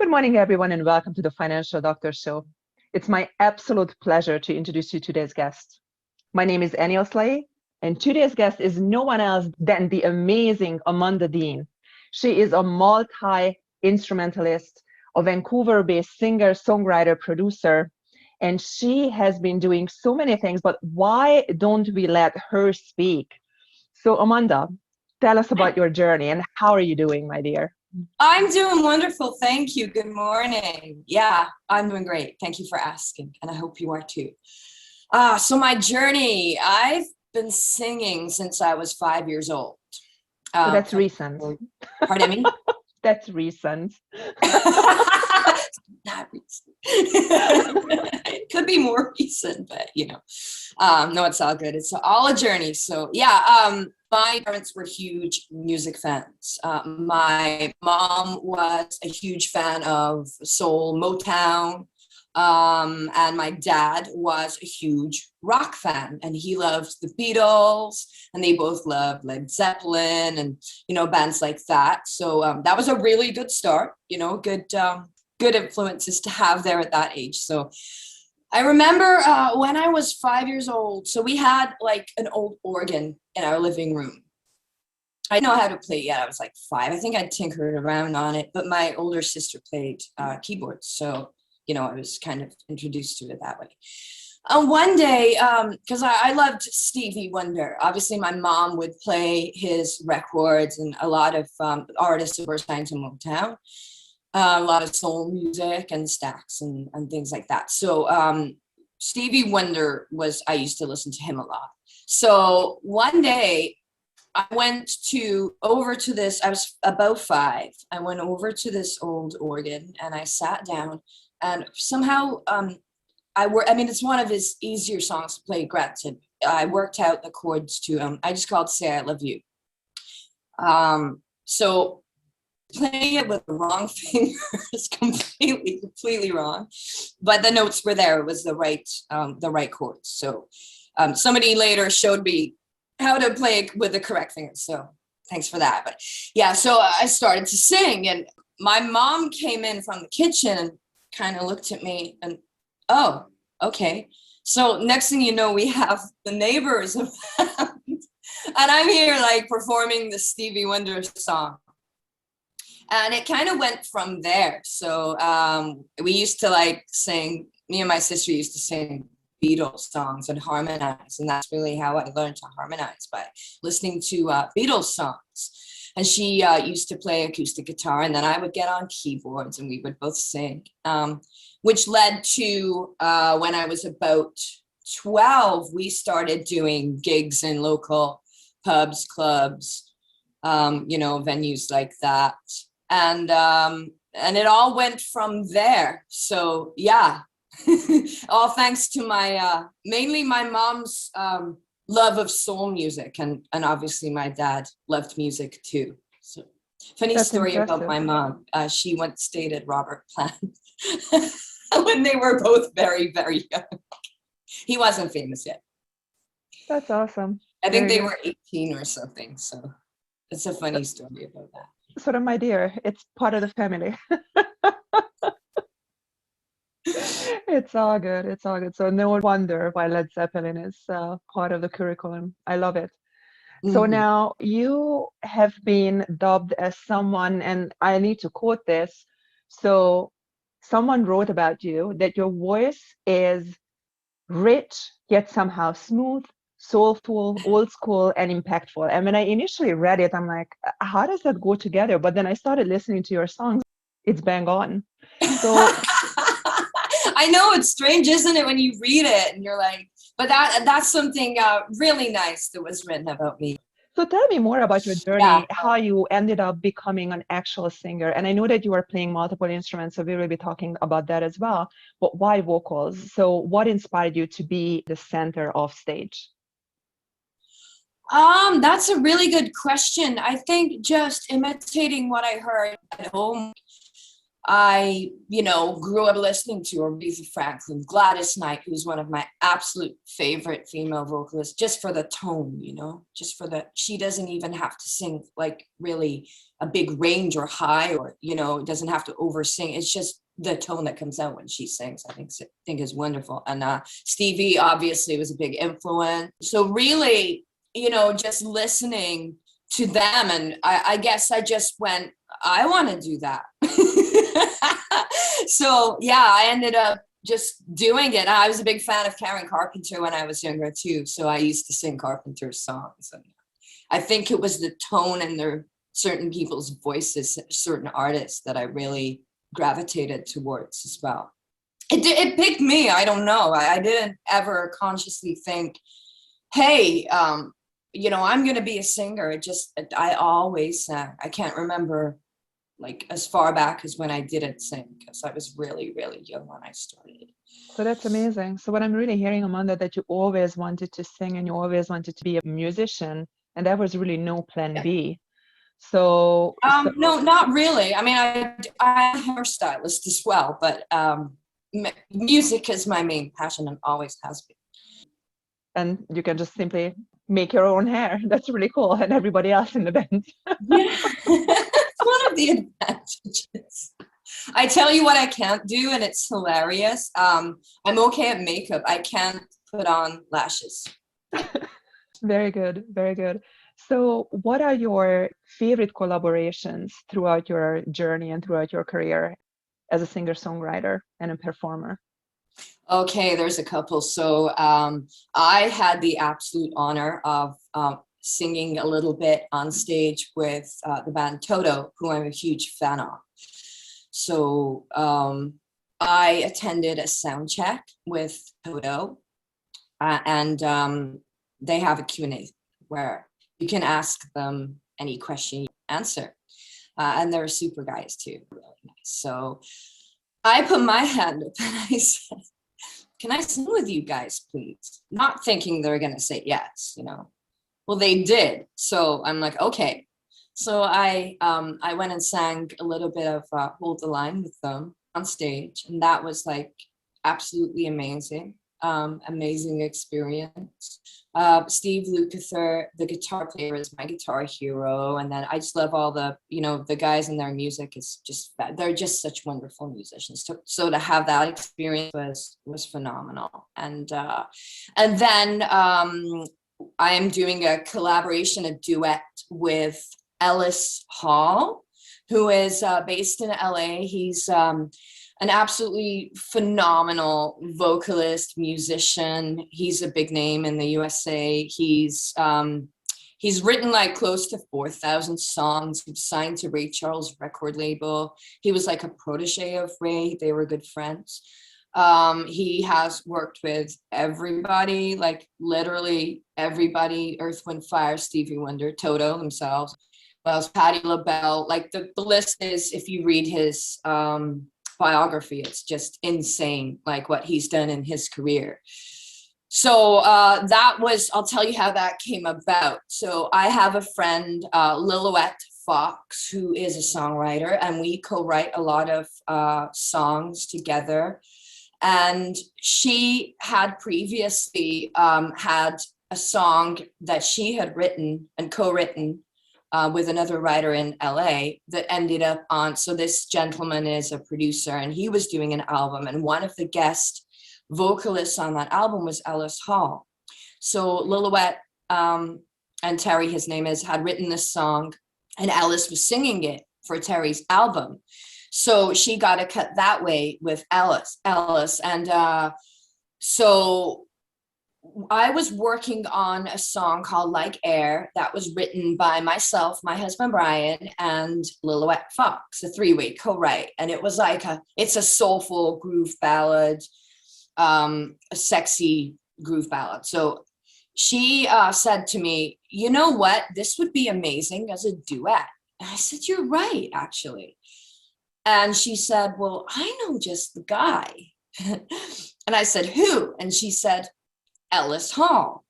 Good morning, everyone, and welcome to the Financial Doctor Show. It's my absolute pleasure to introduce you to today's guest. My name is Oszlai, and today's guest is no one else than the amazing Amanda Dean. She is a multi-instrumentalist, a Vancouver-based singer, songwriter, producer, and she has been doing so many things, but why don't we let her speak? So Amanda, tell us about your journey and how are you doing, my dear? I'm doing wonderful. Thank you. Good morning. Yeah, I'm doing great. Thank you for asking. And I hope you are too. So my journey, I've been singing since I was 5 years old. So that's recent. Pardon me? That's recent. Not recent. It could be more recent, but no, it's all good. It's all a journey. So yeah, my parents were huge music fans. My mom was a huge fan of soul, Motown, and my dad was a huge rock fan, and he loved the Beatles, and they both loved Led Zeppelin and bands like that. So that was a really good start. Good influences to have there at that age. So I remember when I was 5 years old, so we had like an old organ in our living room. I didn't know how to play yet. I was like 5. I think I tinkered around on it, but my older sister played keyboards. So, I was kind of introduced to it that way. One day, because I loved Stevie Wonder, obviously my mom would play his records, and a lot of artists were signed to Motown. A lot of soul music and Stax and things like that. So Stevie Wonder I used to listen to him a lot. So one day I went over to this, I was about 5. I went over to this old organ and I sat down, and somehow it's one of his easier songs to play, granted. I worked out the chords to I just called Say I Love You. So playing it with the wrong fingers, completely wrong, but the notes were there. It was the right chords. So somebody later showed me how to play it with the correct fingers. So thanks for that. But yeah, so I started to sing, and my mom came in from the kitchen and kind of looked at me and, oh, okay. So next thing you know, we have the neighbors around, and I'm here like performing the Stevie Wonder song. And it kind of went from there. So we used to sing, me and my sister used to sing Beatles songs and harmonize. And that's really how I learned to harmonize, by listening to Beatles songs. And she used to play acoustic guitar, and then I would get on keyboards and we would both sing, which led to when I was about 12, we started doing gigs in local pubs, clubs, venues like that. And it all went from there. So yeah, all thanks to my mainly my mom's love of soul music, and obviously my dad loved music too. So funny That's story impressive. about my mom. She once dated Robert Plant when they were both very, very young. He wasn't famous yet. That's awesome. I think Very they good. were 18 or something. So it's a funny story about that. Sort of, my dear, it's part of the family. It's all good. It's all good. So no wonder why Led Zeppelin is part of the curriculum. I love it. So Mhm. now you have been dubbed as someone, and I need to quote this. So someone wrote about you that your voice is rich, yet somehow smooth, soulful, old school, and impactful. And when I initially read it, I'm like, how does that go together? But then I started listening to your songs. It's bang on. So I know, it's strange, isn't it, when you read it and you're like, but that's something really nice that was written about me. So tell me more about your Yeah. journey, how you ended up becoming an actual singer. And I know that you are playing multiple instruments, so we will be talking about that as well. But why vocals? So what inspired you to be the center of stage? That's a really good question. I think just imitating what I heard at home. I, grew up listening to Aretha Franklin, Gladys Knight, who's one of my absolute favorite female vocalists, just for the tone, just for she doesn't even have to sing like really a big range or high, or, it doesn't have to over sing. It's just the tone that comes out when she sings, I think is wonderful. And Stevie obviously was a big influence. So really, just listening to them, and I guess I just went, I want to do that. So yeah, I ended up just doing it. I was a big fan of Karen Carpenter when I was younger too, so I used to sing Carpenter's songs, and I think it was the tone and their certain people's voices, certain artists, that I really gravitated towards as well. It picked me. I don't know. I didn't ever consciously think, hey, I'm going to be a singer. I always sang. I can't remember like as far back as when I didn't sing, because I was really, really young when I started. So that's amazing. So what I'm really hearing, Amanda, that you always wanted to sing and you always wanted to be a musician, and there was really no plan B. So no, not really. I mean, I'm a hairstylist as well, but music is my main passion and always has been. And you can just simply make your own hair. That's really cool. And everybody else in the band. Yeah. It's one of the advantages. I tell you what I can't do, and it's hilarious. I'm okay at makeup. I can't put on lashes. Very good. Very good. So what are your favorite collaborations throughout your journey and throughout your career as a singer-songwriter and a performer? Okay, there's a couple. So I had the absolute honor of singing a little bit on stage with the band Toto, who I'm a huge fan of. So I attended a sound check with Toto, and they have a Q&A where you can ask them any question you answer. And they're super guys too, really nice. So I put my hand up and I said, can I sing with you guys, please? Not thinking they're going to say yes, Well, they did. So I'm like, okay. So I went and sang a little bit of Hold the Line with them on stage. And that was like absolutely amazing. Amazing experience. Steve Lukather, the guitar player, is my guitar hero. And then I just love all the, the guys in their music is just, they're just such wonderful musicians. So to have that experience was phenomenal. And then I am doing a collaboration, a duet with Ellis Hall, who is based in LA. He's an absolutely phenomenal vocalist, musician. He's a big name in the USA. He's written like close to 4,000 songs. He's signed to Ray Charles' record label. He was like a protege of Ray. They were good friends. He has worked with everybody, like literally everybody, Earth, Wind, Fire, Stevie Wonder, Toto themselves, well, Patti LaBelle. Like the list is, if you read his biography, it's just insane, like what he's done in his career. So that was, I'll tell you how that came about. So I have a friend, Lillowette Fox, who is a songwriter, and we co-write a lot of songs together. And she had previously had a song that she had written and co-written with another writer in LA that ended up on, so this gentleman is a producer and he was doing an album, and one of the guest vocalists on that album was Ellis Hall. So Lillowette and Terry, his name is, had written this song and Ellis was singing it for Terry's album. So she got a cut that way with Ellis. And so I was working on a song called Like Air that was written by myself, my husband Brian, and Lillowette Fox, a three-way co-write. And it was like it's a soulful groove ballad, a sexy groove ballad. So she said to me, you know what, this would be amazing as a duet. And I said, you're right, actually. And she said, well, I know just the guy. And I said, who? And she said, Ellis Hall.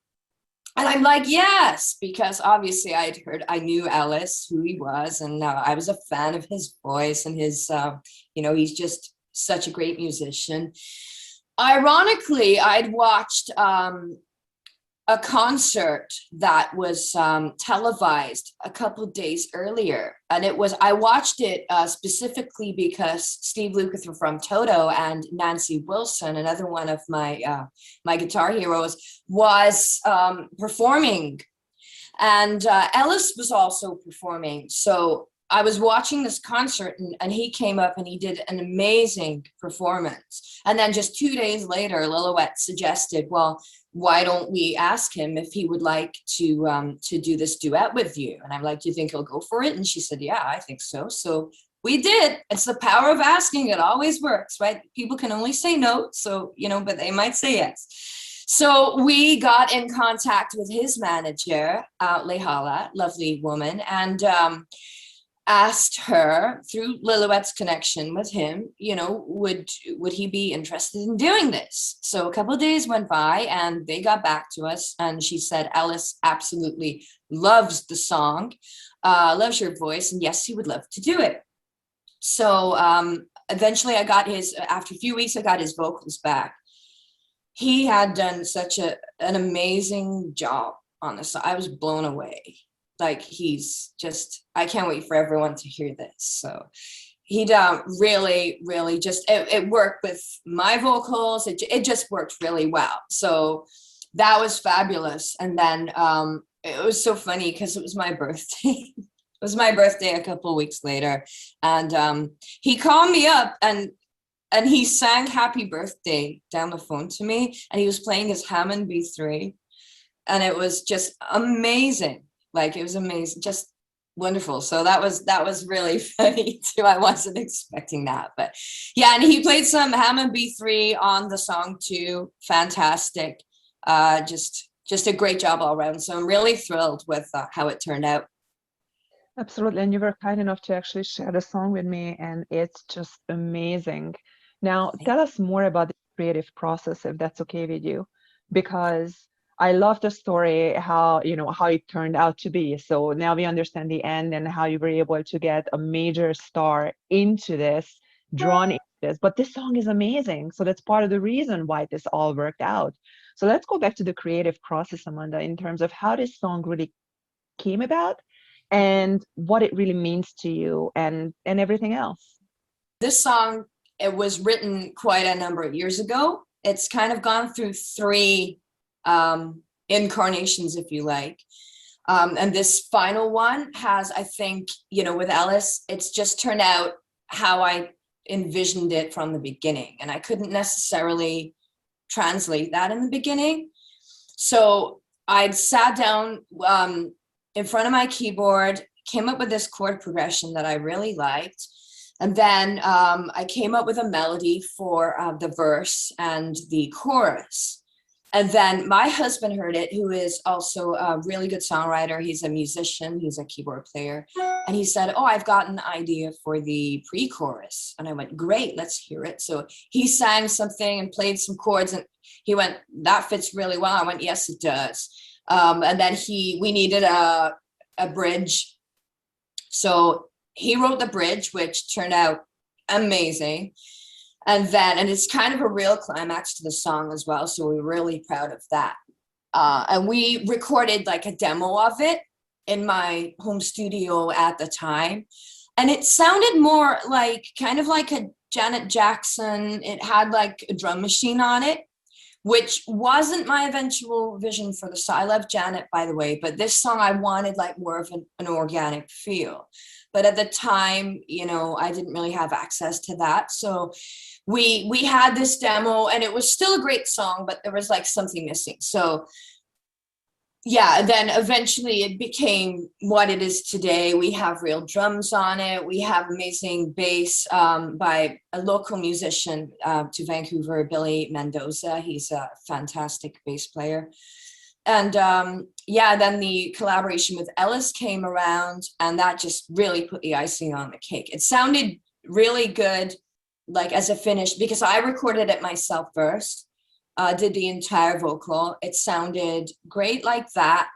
And I'm like, yes, because obviously I knew Ellis, who he was, and I was a fan of his voice and his, he's just such a great musician. Ironically, I'd watched a concert that was televised a couple of days earlier, and I watched it specifically because Steve Lukather from Toto and Nancy Wilson, another one of my guitar heroes, was performing, and Ellis was also performing. So I was watching this concert, and he came up and he did an amazing performance. And then just 2 days later, Lillooet suggested, well, why don't we ask him if he would like to do this duet with you? And I'm like, do you think he'll go for it? And she said, yeah, I think so. So we did. It's the power of asking. It always works, right? People can only say no. So, but they might say yes. So we got in contact with his manager, Lehala, lovely woman, and asked her through Lillooet's connection with him, would he be interested in doing this? So a couple of days went by and they got back to us, and she said, Ellis absolutely loves the song, loves your voice, and yes, he would love to do it. So eventually after a few weeks, I got his vocals back. He had done such an amazing job on this. I was blown away. Like, I can't wait for everyone to hear this. So he really, really just, it worked with my vocals. It just worked really well. So that was fabulous. And then it was so funny because it was my birthday. It was my birthday a couple of weeks later. And he called me up and he sang Happy Birthday down the phone to me. And he was playing his Hammond B3. And it was just amazing. Like, it was amazing, just wonderful. So that was really funny too. I wasn't expecting that, but yeah. And he played some Hammond B3 on the song too. Fantastic. Just a great job all around. So I'm really thrilled with how it turned out. Absolutely. And you were kind enough to actually share the song with me, and it's just amazing. Now, tell us more about the creative process, if that's okay with you, because I love the story, how it turned out to be. So now we understand the end and how you were able to get a major star into this, drawn into this. But this song is amazing. So that's part of the reason why this all worked out. So let's go back to the creative process, Amanda, in terms of how this song really came about and what it really means to you and everything else. This song, it was written quite a number of years ago. It's kind of gone through three incarnations, if you like. And this final one has, I think, with Ellis, it's just turned out how I envisioned it from the beginning. And I couldn't necessarily translate that in the beginning. So I'd sat down in front of my keyboard, came up with this chord progression that I really liked. And then I came up with a melody for the verse and the chorus. And then my husband heard it, who is also a really good songwriter. He's a musician, he's a keyboard player. And he said, oh, I've got an idea for the pre-chorus. And I went, great, let's hear it. So he sang something and played some chords, and he went, that fits really well. I went, yes, it does. And then we needed a bridge. So he wrote the bridge, which turned out amazing. And it's kind of a real climax to the song as well. So we're really proud of that. And we recorded like a demo of it in my home studio at the time. And it sounded more like kind of like a Janet Jackson. It had like a drum machine on it, which wasn't my eventual vision for the song. I love Janet, by the way, but this song I wanted like more of an organic feel. But at the time, I didn't really have access to that. So we had this demo, and it was still a great song, but there was like something missing. So yeah, then eventually it became what it is today. We have real drums on it. We have amazing bass by a local musician to Vancouver, Billy Mendoza. He's a fantastic bass player. And then the collaboration with Ellis came around, and that just really put the icing on the cake. It sounded really good, like as a finish, because I recorded it myself first. did the entire vocal. It sounded great like that.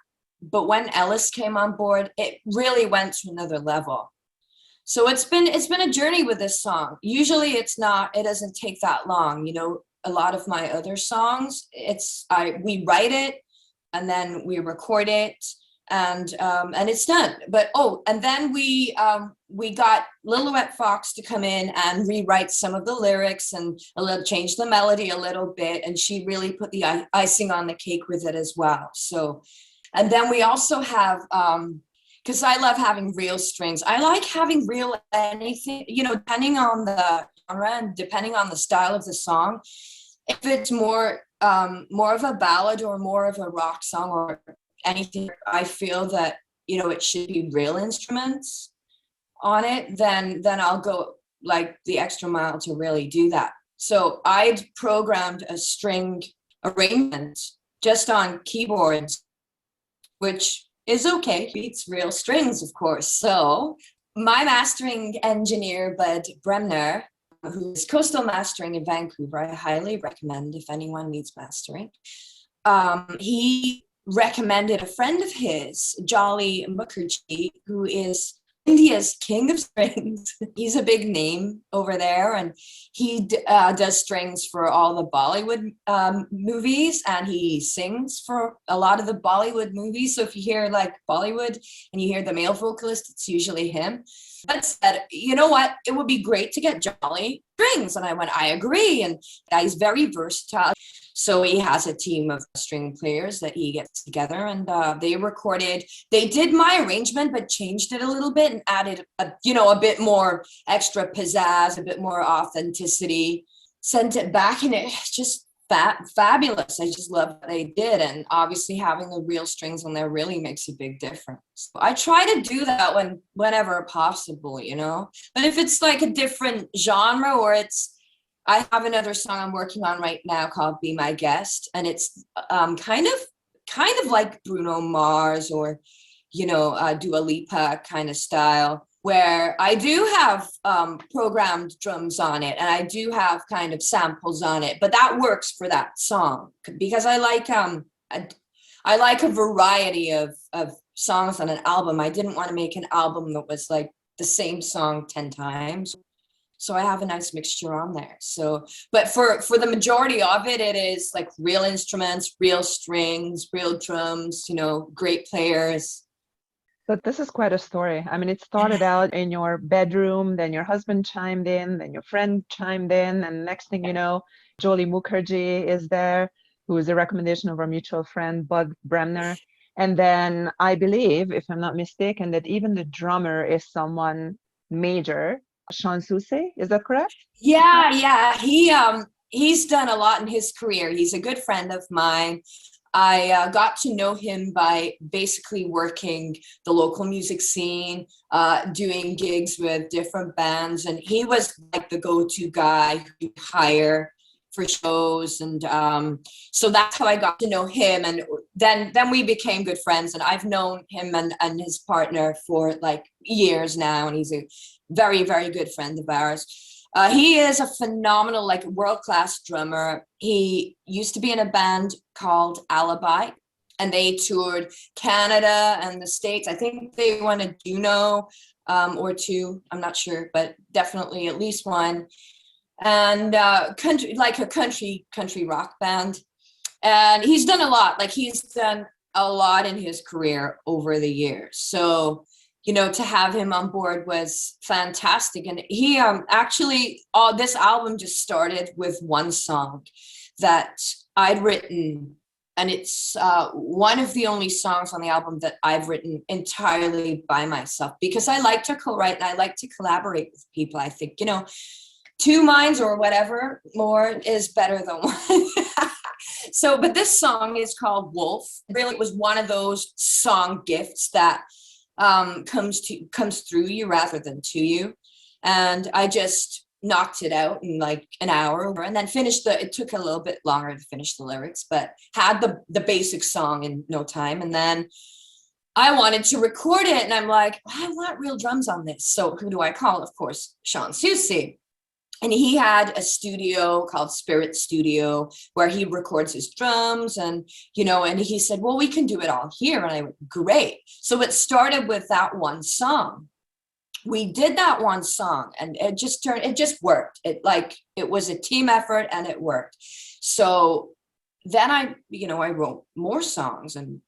But when Ellis came on board, it really went to another level. So it's been a journey with this song. Usually it doesn't take that long. You know, a lot of my other songs, we write it and then we record it and it's done. But and then we got Lillooet Fox to come in and rewrite some of the lyrics and change the melody a little bit, and she really put the icing on the cake with it as well. So, and then we also have because I love having real strings. I like having real anything, you know, depending on the genre and depending on the style of the song. If it's more of a ballad or more of a rock song or anything, I feel that, you know, it should be real instruments on it, then I'll go like the extra mile to really do that. So I'd programmed a string arrangement just on keyboards, which is okay, beats real strings, of course. So my mastering engineer, Bud Bremner, who's Coastal Mastering in Vancouver, I highly recommend if anyone needs mastering. He recommended a friend of his, Jolly Mukherjee, who is India's king of strings. He's a big name over there, and he does strings for all the Bollywood movies, and he sings for a lot of the Bollywood movies. So if you hear like Bollywood and you hear the male vocalist, it's usually him. But said, you know what, it would be great to get Jolly strings. And I went, I agree. And he's very versatile. So he has a team of string players that he gets together, and they did my arrangement, but changed it a little bit and added a bit more extra pizzazz, a bit more authenticity, sent it back, and it's just fabulous. I just love what they did. And obviously having the real strings on there really makes a big difference. So I try to do that whenever possible, you know, but if it's like a different genre, or I have another song I'm working on right now called Be My Guest, and it's kind of like Bruno Mars or, you know, Dua Lipa kind of style, where I do have programmed drums on it, and I do have kind of samples on it, but that works for that song because I like a variety of songs on an album. I didn't want to make an album that was like the same song 10 times. So I have a nice mixture on there. So, but for the majority of it, it is like real instruments, real strings, real drums, you know, great players. But this is quite a story. I mean, it started out in your bedroom, then your husband chimed in, then your friend chimed in, and next thing you know, Jolie Mukherjee is there, who is a recommendation of our mutual friend, Bud Bremner. And then I believe, if I'm not mistaken, that even the drummer is someone major. Sean Susie, is that correct? Yeah. He's done a lot in his career. He's a good friend of mine. I got to know him by basically working the local music scene, doing gigs with different bands, and he was like the go-to guy who you hire for shows, and so that's how I got to know him. And then we became good friends, and I've known him and his partner for like years now, and he's a very, very good friend of ours. He is a phenomenal, like world-class drummer. He used to be in a band called Alibi, and they toured Canada and the States. I think they won a Juno or two, I'm not sure, but definitely at least one. And country rock band. And he's done a lot. Like he's done a lot in his career over the years. So, you know, to have him on board was fantastic. And he this album just started with one song that I'd written, and it's one of the only songs on the album that I've written entirely by myself, because I like to co-write and I like to collaborate with people. I think, you know, two minds or whatever more is better than one. So, but this song is called Wolf. Really, it was one of those song gifts that comes through you rather than to you. And I just knocked it out in like an hour, and then it took a little bit longer to finish the lyrics, but had the basic song in no time. And then I wanted to record it, and I'm like, I want real drums on this. So who do I call? Of course, Sean Susie. And he had a studio called Spirit Studio where he records his drums and, and he said, well, we can do it all here. And I went, great. So it started with that one song. We did that one song and it just worked. It was a team effort and it worked. So then I wrote more songs and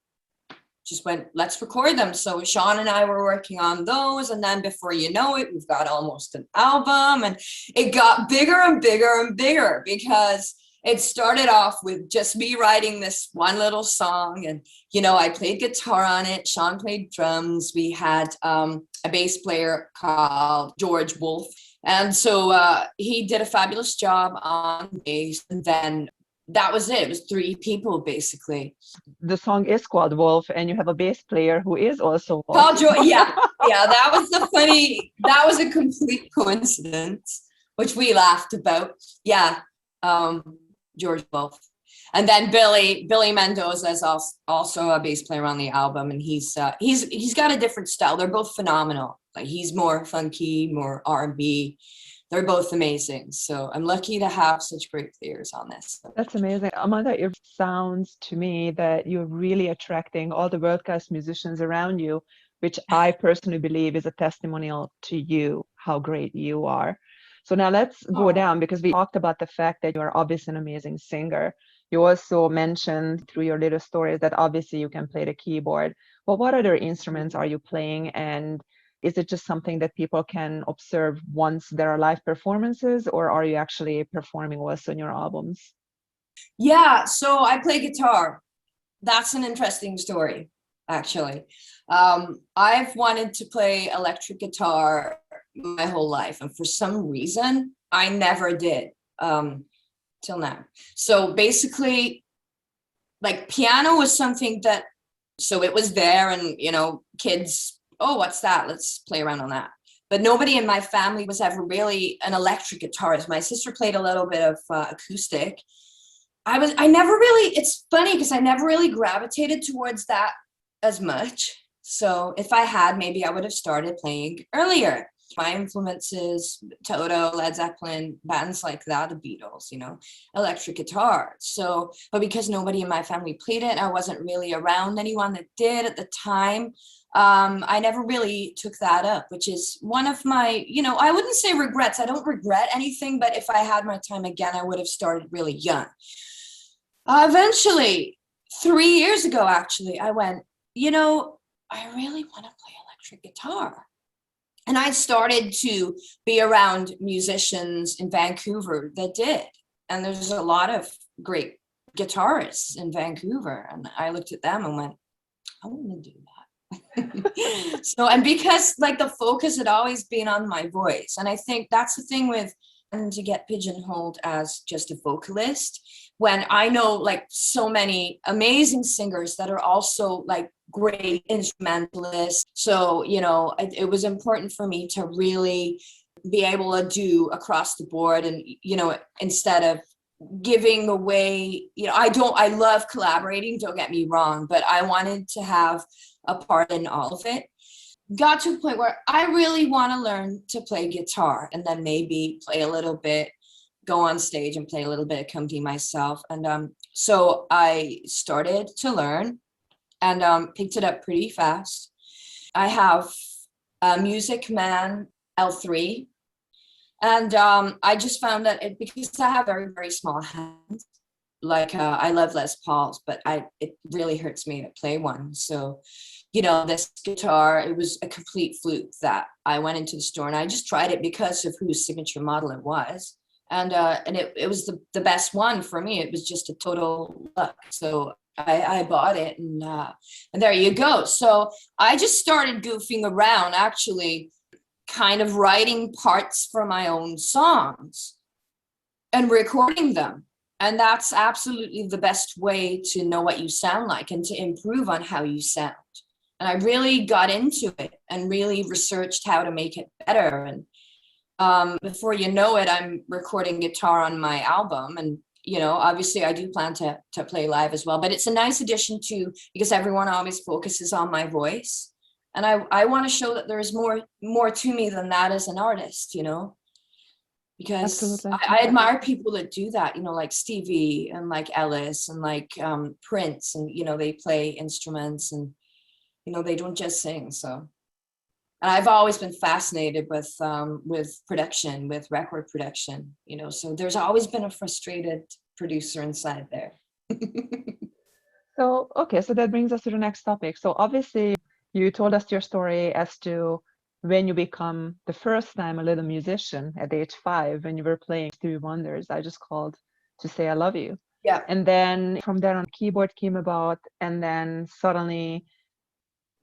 just went, let's record them. So Sean and I were working on those. And then before you know it, we've got almost an album, and it got bigger and bigger and bigger because it started off with just me writing this one little song. And, I played guitar on it. Sean played drums. We had a bass player called George Wolf. And so he did a fabulous job on bass. And then that was it. It was 3 people basically. The song is called Wolf, and you have a bass player who is also Wolf. Paul George, yeah, that was a complete coincidence, which we laughed about. Yeah, George Wolf. And then Billy Mendoza is also a bass player on the album, and he's got a different style. They're both phenomenal. Like, he's more funky, more R&B. They're both amazing. So I'm lucky to have such great players on this. That's amazing. Amanda, it sounds to me that you're really attracting all the world-class musicians around you, which I personally believe is a testimonial to you, how great you are. So now let's go down, because we talked about the fact that you are obviously an amazing singer. You also mentioned through your little stories that obviously you can play the keyboard. But what other instruments are you playing? And is it just something that people can observe once there are live performances, or are you actually performing also on your albums? Yeah, so I play guitar. That's an interesting story, actually. I've wanted to play electric guitar my whole life, and for some reason, I never did till now. So basically, like, piano was something that, so it was there, and, kids, oh, what's that? Let's play around on that. But nobody in my family was ever really an electric guitarist. My sister played a little bit of acoustic. I never really, it's funny because I never really gravitated towards that as much. So if I had, maybe I would have started playing earlier. My influences, Toto, Led Zeppelin, bands like that, the Beatles, electric guitar. So, but because nobody in my family played it, I wasn't really around anyone that did at the time. I never really took that up, which is one of my, I wouldn't say regrets. I don't regret anything, but if I had my time again, I would have started really young. Eventually, 3 years ago, actually, I went, I really want to play electric guitar. And I started to be around musicians in Vancouver that did. And there's a lot of great guitarists in Vancouver. And I looked at them and went, I want to do that. So, and because like the focus had always been on my voice. And I think that's the thing with, and to get pigeonholed as just a vocalist, when I know like so many amazing singers that are also like great instrumentalists. So, it was important for me to really be able to do across the board. And, instead of giving away, I love collaborating, don't get me wrong, but I wanted to have a part in all of it. Got to a point where I really want to learn to play guitar, and then maybe play a little bit, go on stage and play a little bit, accompany myself. And so I started to learn and picked it up pretty fast. I have a Music Man L3, and I just found that because I have very, very small hands, like I love Les Pauls, but it really hurts me to play one. So, this guitar, it was a complete fluke that I went into the store and I just tried it because of whose signature model it was. And it was the best one for me. It was just a total luck. So I bought it, and there you go. So I just started goofing around, actually kind of writing parts for my own songs and recording them. And that's absolutely the best way to know what you sound like and to improve on how you sound. And I really got into it and really researched how to make it better. And before you know it, I'm recording guitar on my album. And, obviously I do plan to play live as well. But it's a nice addition to, because everyone always focuses on my voice. And I want to show that there's more to me than that as an artist, because Absolutely. I admire people that do that, like Stevie and like Ellis and like Prince, and they play instruments, and they don't just sing. So, and I've always been fascinated with production, with record production, so there's always been a frustrated producer inside there. So, okay, so that brings us to the next topic. So obviously you told us your story as to when you become the first time a little musician at age 5, when you were playing Stevie Wonders. I just called to say I love you. Yeah. And then from there on, keyboard came about, and then suddenly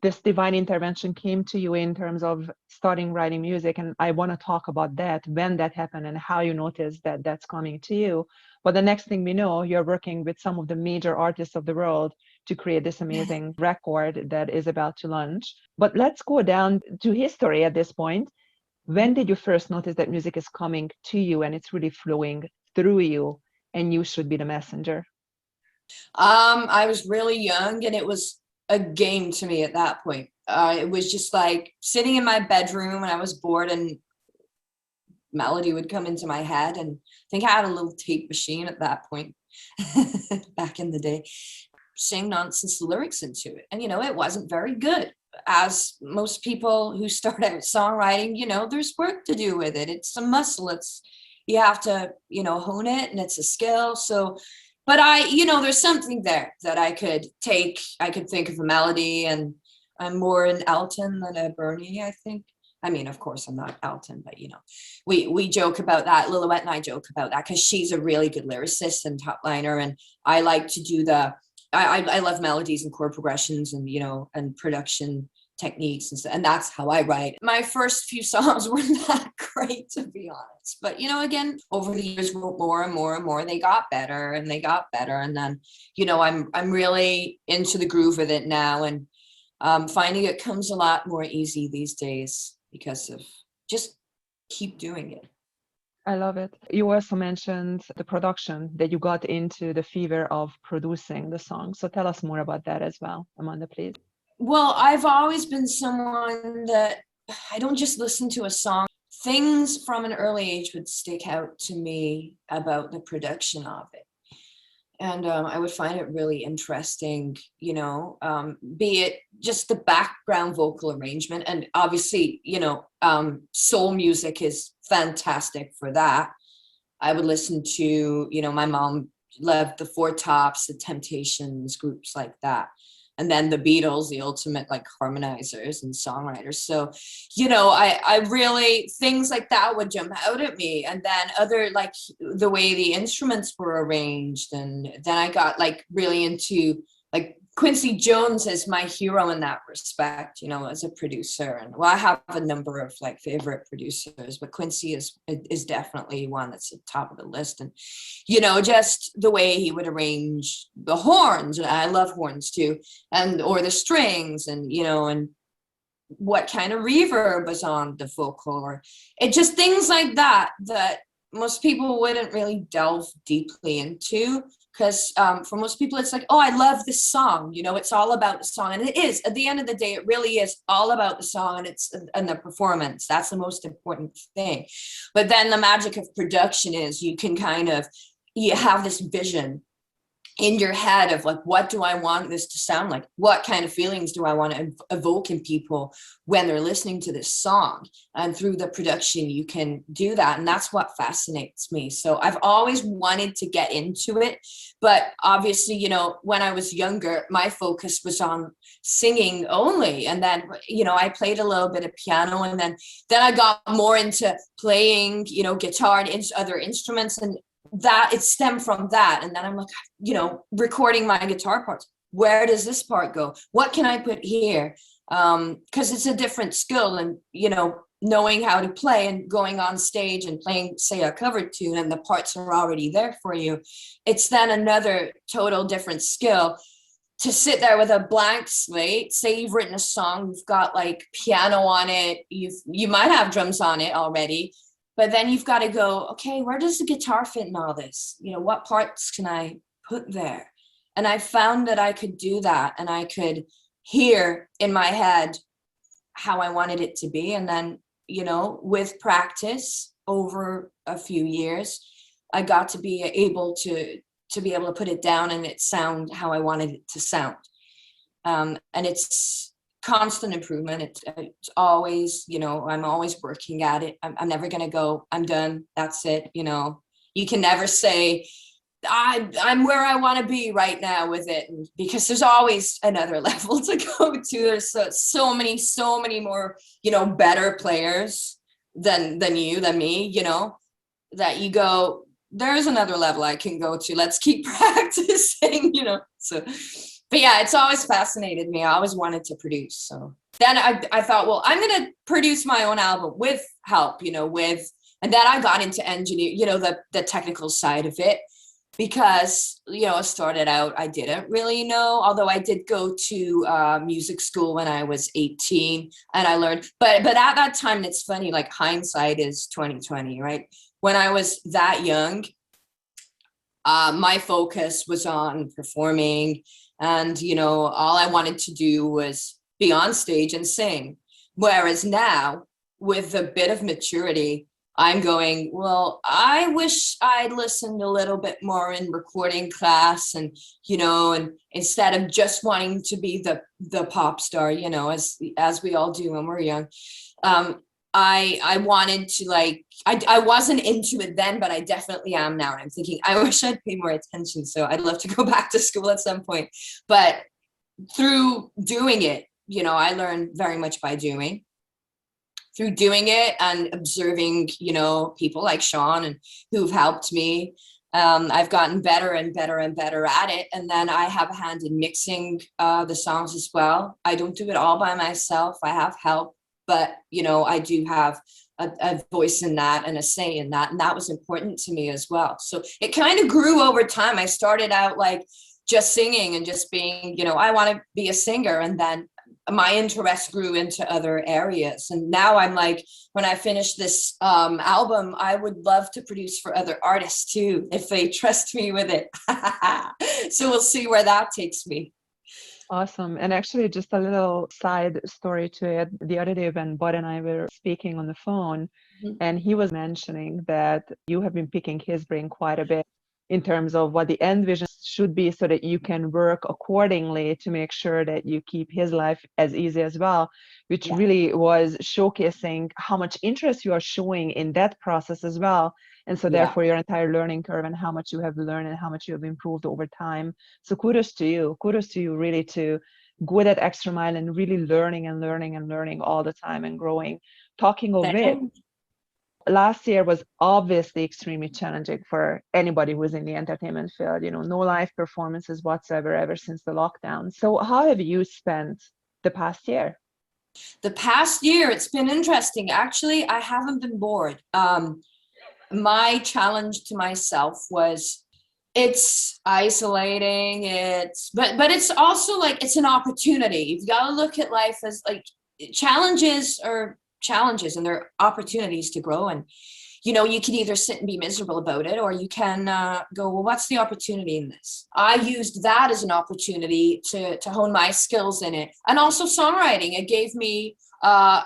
this divine intervention came to you in terms of starting writing music. And I want to talk about that, when that happened and how you noticed that that's coming to you. But the next thing we know, you're working with some of the major artists of the world to create this amazing record that is about to launch. But let's go down to history at this point. When did you first notice that music is coming to you and it's really flowing through you and you should be the messenger? I was really young, and it was a game to me at that point. It was just like sitting in my bedroom, and I was bored, and melody would come into my head. And I think I had a little tape machine at that point back in the day, sing nonsense lyrics into it. And, it wasn't very good. As most people who start out songwriting, there's work to do with it. It's a muscle. You have to, hone it, and it's a skill. So, but there's something there that I could take. I could think of a melody, and I'm more an Elton than a Bernie, I think. I mean, of course, I'm not Elton, but we joke about that. Lillywet and I joke about that because she's a really good lyricist and top liner, and I like to do I love melodies and chord progressions, and and production techniques, and that's how I write. My first few songs were not great, to be honest, but again, over the years, more and more and more, they got better and they got better, and then I'm really into the groove with it now, and finding it comes a lot more easy these days because of just keep doing it. I love it. You also mentioned the production, that you got into the fever of producing the song. So tell us more about that as well, Amanda, please. Well, I've always been someone that I don't just listen to a song. Things from an early age would stick out to me about the production of it. And I would find it really interesting, be it just the background vocal arrangement. And obviously, soul music is fantastic for that. I would listen to, my mom loved the Four Tops, the Temptations, groups like that. And then the Beatles, the ultimate like harmonizers and songwriters. So, I really, things like that would jump out at me. And then other, like the way the instruments were arranged. And then I got like really into like Quincy Jones as my hero in that respect, as a producer. And well, I have a number of like favorite producers, but Quincy is definitely one that's at the top of the list. And, just the way he would arrange the horns, and I love horns too, or the strings, and, and what kind of reverb was on the vocal, or it just things like that most people wouldn't really delve deeply into. Because for most people, it's like, oh, I love this song. It's all about the song. And it is. At the end of the day, it really is all about the song and the performance. That's the most important thing. But then the magic of production is you can you have this vision in your head of like, what do I want this to sound like? What kind of feelings do I want to evoke in people when they're listening to this song? And through the production, you can do that. And that's what fascinates me. So I've always wanted to get into it. But obviously, when I was younger, my focus was on singing only. And then, I played a little bit of piano, and then I got more into playing, guitar and other instruments. And that it stemmed from that. And then I'm like, recording my guitar parts. Where does this part go? What can I put here? Because it's a different skill, and knowing how to play and going on stage and playing, say, a cover tune, and the parts are already there for you. It's then another total different skill to sit there with a blank slate. Say you've written a song, you've got like piano on it, you might have drums on it already. But then you've got to go, okay, where does the guitar fit in all this? What parts can I put there? And I found that I could do that, and I could hear in my head how I wanted it to be. And then, with practice, over a few years, I got to be able to put it down and it sound how I wanted it to sound. And it's constant improvement. It's always, I'm always working at it. I'm never going to go, I'm done, that's it. You can never say, I'm where I want to be right now with it, because there's always another level to go to. There's so many more, better players than me, that you go, there's another level I can go to. Let's keep practicing, So, but yeah, it's always fascinated me. I always wanted to produce. So then I thought, well, I'm going to produce my own album with help, and then I got into engineer, the technical side of it. Because, I started out, I didn't really know, although I did go to music school when I was 18 and I learned, but at that time, it's funny, like hindsight is 2020, right? When I was that young, my focus was on performing and, all I wanted to do was be on stage and sing. Whereas now, with a bit of maturity, I'm going, well, I wish I'd listened a little bit more in recording class and, and instead of just wanting to be the pop star, as we all do when we're young. I wanted to I wasn't into it then, but I definitely am now. And I'm thinking, I wish I'd pay more attention. So I'd love to go back to school at some point. But through doing it, I learned very much by doing. Through doing it and observing, people like Sean and who've helped me, I've gotten better and better and better at it. And then I have a hand in mixing the songs as well. I don't do it all by myself. I have help, but, I do have a voice in that and a say in that. And that was important to me as well. So it kind of grew over time. I started out like just singing and just being, I want to be a singer. And then my interest grew into other areas. And now I'm like, when I finish this album, I would love to produce for other artists too, if they trust me with it. So we'll see where that takes me. Awesome. And actually, just a little side story to it. The other day when Bud and I were speaking on the phone, and he was mentioning that you have been picking his brain quite a bit in terms of what the end vision should be so that you can work accordingly to make sure that you keep his life as easy as well, which really was showcasing how much interest you are showing in that process as well. And so therefore your entire learning curve and how much you have learned and how much you have improved over time. So kudos to you really to go that extra mile and really learning and learning and learning all the time and growing. Talking of it, last year was obviously extremely challenging for anybody who's in the entertainment field, no live performances whatsoever ever since the lockdown. So how have you spent the past year? The past year, it's been interesting. Actually, I haven't been bored. My challenge to myself was it's isolating, but it's also like it's an opportunity. You've got to look at life as like challenges and there are opportunities to grow. And you can either sit and be miserable about it, or you can go, well, what's the opportunity in this? I used that as an opportunity to hone my skills in it, and also songwriting. It gave me a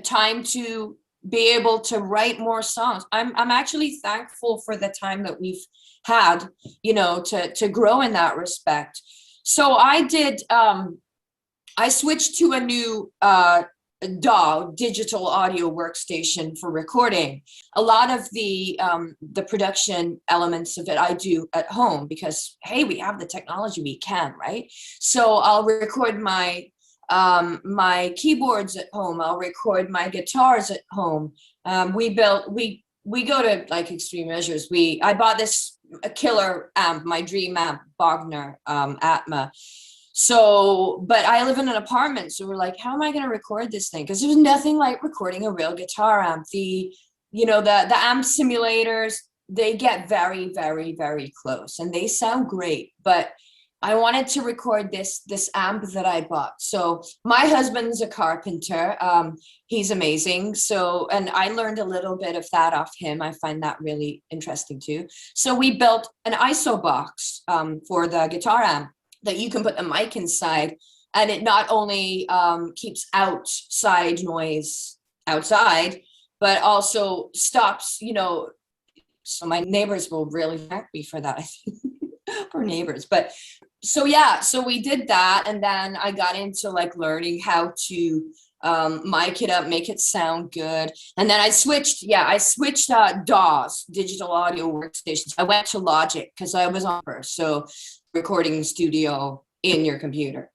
time to be able to write more songs. I'm actually thankful for the time that we've had, to grow in that respect. So I did. I switched to a new DAW, digital audio workstation for recording. A lot of the production elements of it I do at home because, hey, we have the technology, we can, right? So I'll record my keyboards at home. I'll record my guitars at home. We go to like extreme measures. I bought this a killer amp, my dream amp, Bogner Atma. So, but I live in an apartment. So we're like, how am I going to record this thing? Because there's nothing like recording a real guitar amp. The amp simulators, they get very, very, very close and they sound great. But I wanted to record this amp that I bought. So my husband's a carpenter. He's amazing. So, and I learned a little bit of that off him. I find that really interesting too. So we built an ISO box for the guitar amp that you can put a mic inside, and it not only keeps outside noise outside, but also stops, so my neighbors will really thank me for that, I think, for neighbors. But so yeah, so we did that, and then I got into like learning how to mic it up, make it sound good. And then I switched DAWs, digital audio workstations. I went to Logic because I was on first, so recording studio in your computer.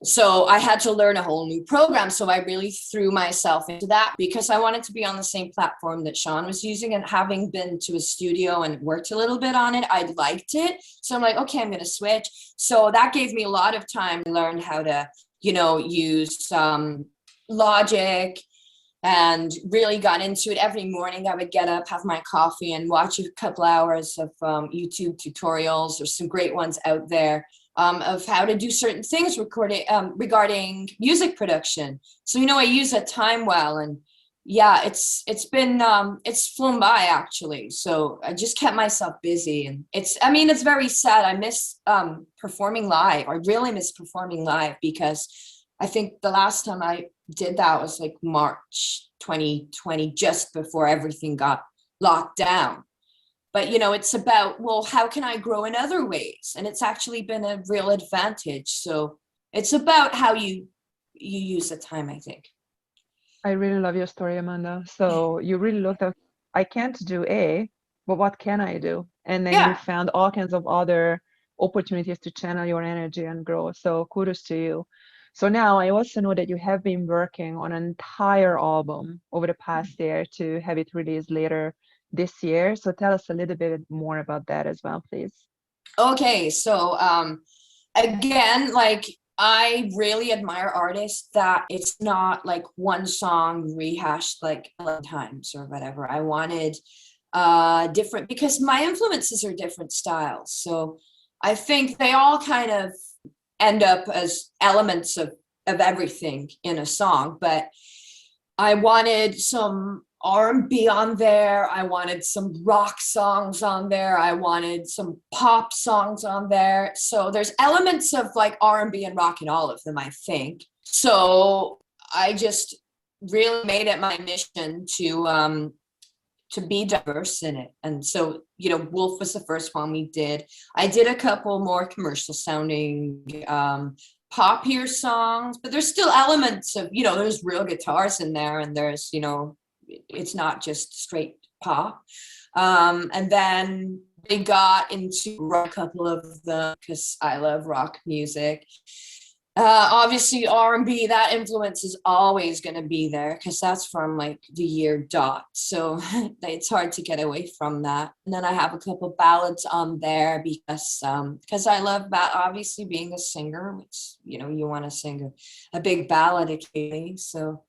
So I had to learn a whole new program. So I really threw myself into that because I wanted to be on the same platform that Sean was using. And having been to a studio and worked a little bit on it, I liked it. So I'm like, okay, I'm going to switch. So that gave me a lot of time to learn how to, use Logic, and really got into it. Every morning I would get up, have my coffee, and watch a couple hours of YouTube tutorials. There's some great ones out there. Of how to do certain things regarding music production. So, I use that time well, and yeah, it's flown by actually. So I just kept myself busy, and it's very sad. I miss performing live. I really miss performing live because I think the last time I did that was like March 2020, just before everything got locked down. But, it's about, well, how can I grow in other ways? And it's actually been a real advantage. So it's about how you use the time, I think. I really love your story, Amanda. So you really looked at, I can't do A, but what can I do? And then you Yeah. found all kinds of other opportunities to channel your energy and grow. So kudos to you. So now I also know that you have been working on an entire album over the past year to have it released later this year. So tell us a little bit more about that as well, please. Okay. So again, like, I really admire artists that it's not like one song rehashed like 11 times or whatever. I wanted different, because my influences are different styles. So I think they all kind of end up as elements of everything in a song, but I wanted some R&B on there. I wanted some rock songs on there. I wanted some pop songs on there. So there's elements of like R&B and rock in all of them, I think. So I just really made it my mission to be diverse in it. And so, Wolf was the first one we did. I did a couple more commercial sounding poppier songs, but there's still elements of, there's real guitars in there, and there's, it's not just straight pop. And then they got into a couple of them because I love rock music. Obviously R&B, that influence is always going to be there because that's from like the year dot. So it's hard to get away from that. And then I have a couple ballads on there because I love obviously being a singer, which, you want to sing a big ballad occasionally. So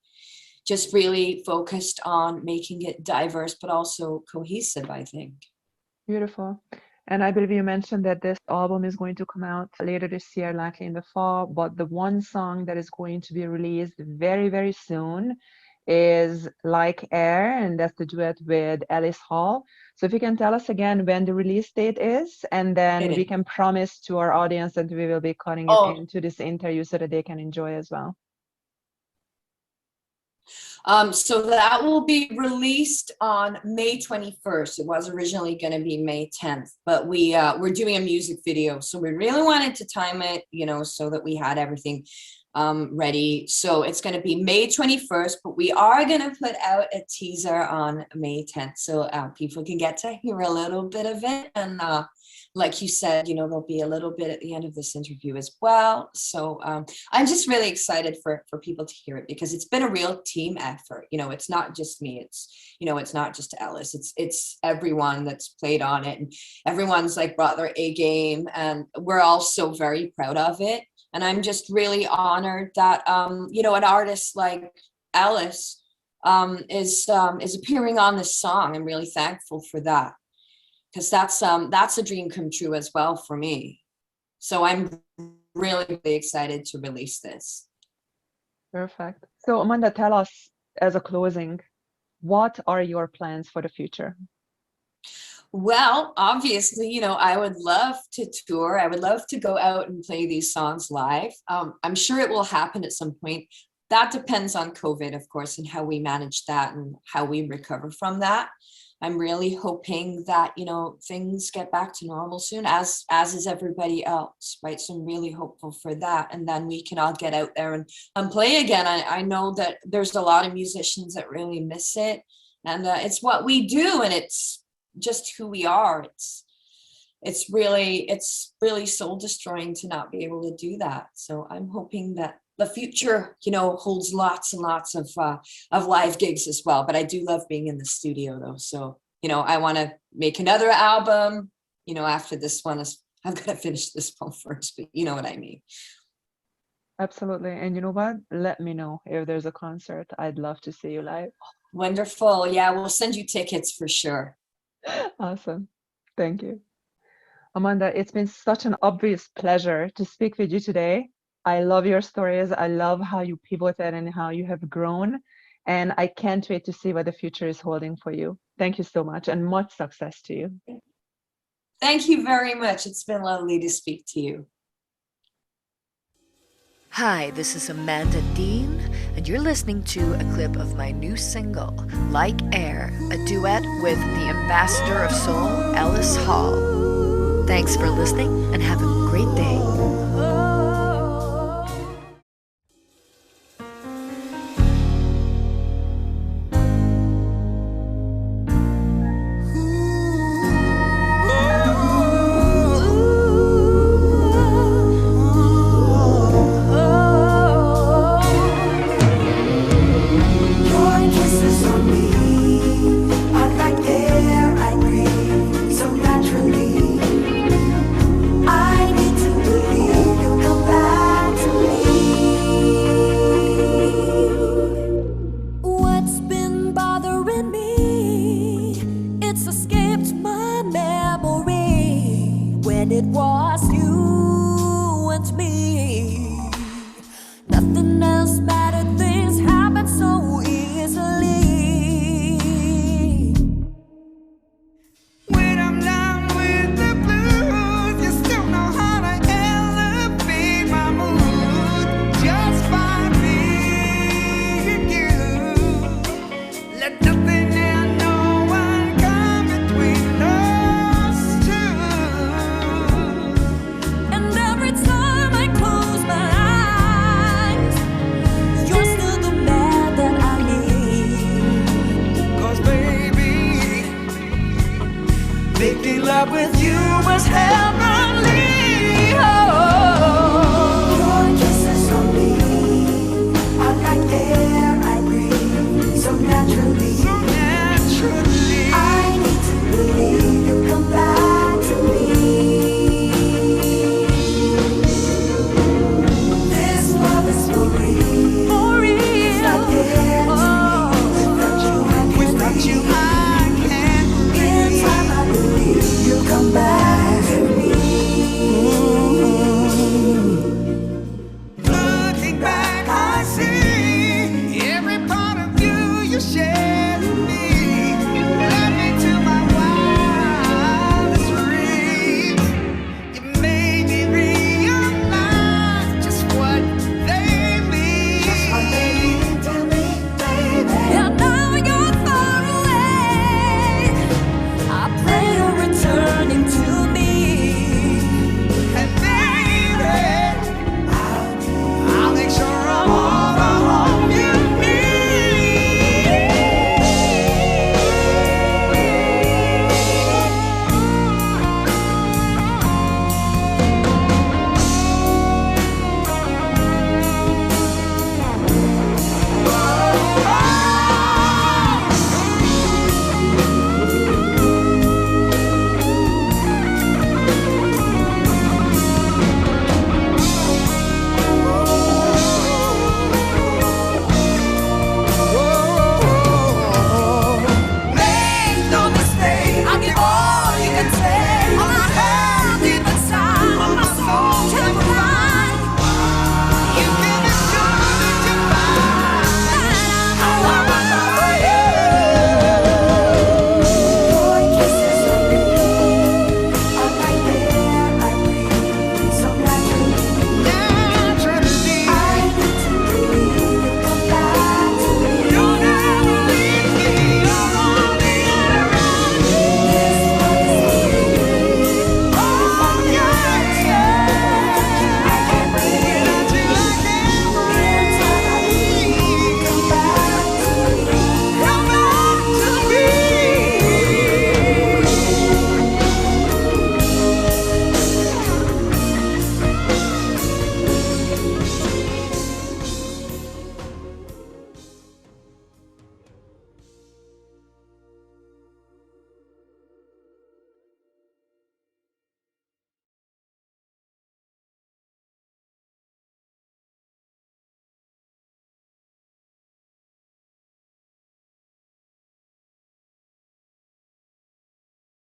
just really focused on making it diverse, but also cohesive, I think. Beautiful. And I believe you mentioned that this album is going to come out later this year, likely in the fall. But the one song that is going to be released very, very soon is Like Air, and that's the duet with Ellis Hall. So if you can tell us again when the release date is, and then we can promise to our audience that we will be cutting it into this interview so that they can enjoy as well. So that will be released on May 21st. It was originally going to be May 10th, but we're doing a music video. So we really wanted to time it, so that we had everything ready. So it's going to be May 21st, but we are going to put out a teaser on May 10th. So people can get to hear a little bit of it. And like you said, there'll be a little bit at the end of this interview as well. So I'm just really excited for people to hear it because it's been a real team effort. It's not just me. It's not just Ellis. It's everyone that's played on it, and everyone's like brought their A game, and we're all so very proud of it. And I'm just really honored that an artist like Ellis is appearing on this song. I'm really thankful for that, because that's a dream come true as well for me. So I'm really, really excited to release this. Perfect. So Amanda, tell us as a closing, what are your plans for the future? Well, obviously, I would love to tour. I would love to go out and play these songs live. I'm sure it will happen at some point. that depends on COVID, of course, and how we manage that and how we recover from that. I'm really hoping that, things get back to normal soon, as is everybody else, right? So I'm really hopeful for that. And then we can all get out there and play again. I know that there's a lot of musicians that really miss it. And it's what we do, and it's just who we are. It's really soul destroying to not be able to do that. So I'm hoping that the future, holds lots and lots of live gigs as well. But I do love being in the studio though. So, I want to make another album, after this one I've got to finish this one first, but you know what I mean. Absolutely. And you know what? Let me know if there's a concert. I'd love to see you live. Wonderful. Yeah, we'll send you tickets for sure. Awesome. Thank you. Amanda, it's been such an obvious pleasure to speak with you today. I love your stories. I love how you pivoted and how you have grown. And I can't wait to see what the future is holding for you. Thank you so much, and much success to you. Thank you very much. It's been lovely to speak to you. Hi, this is Amanda Dean, and you're listening to a clip of my new single, Like Air, a duet with the ambassador of soul, Ellis Hall. Thanks for listening, and have a great day.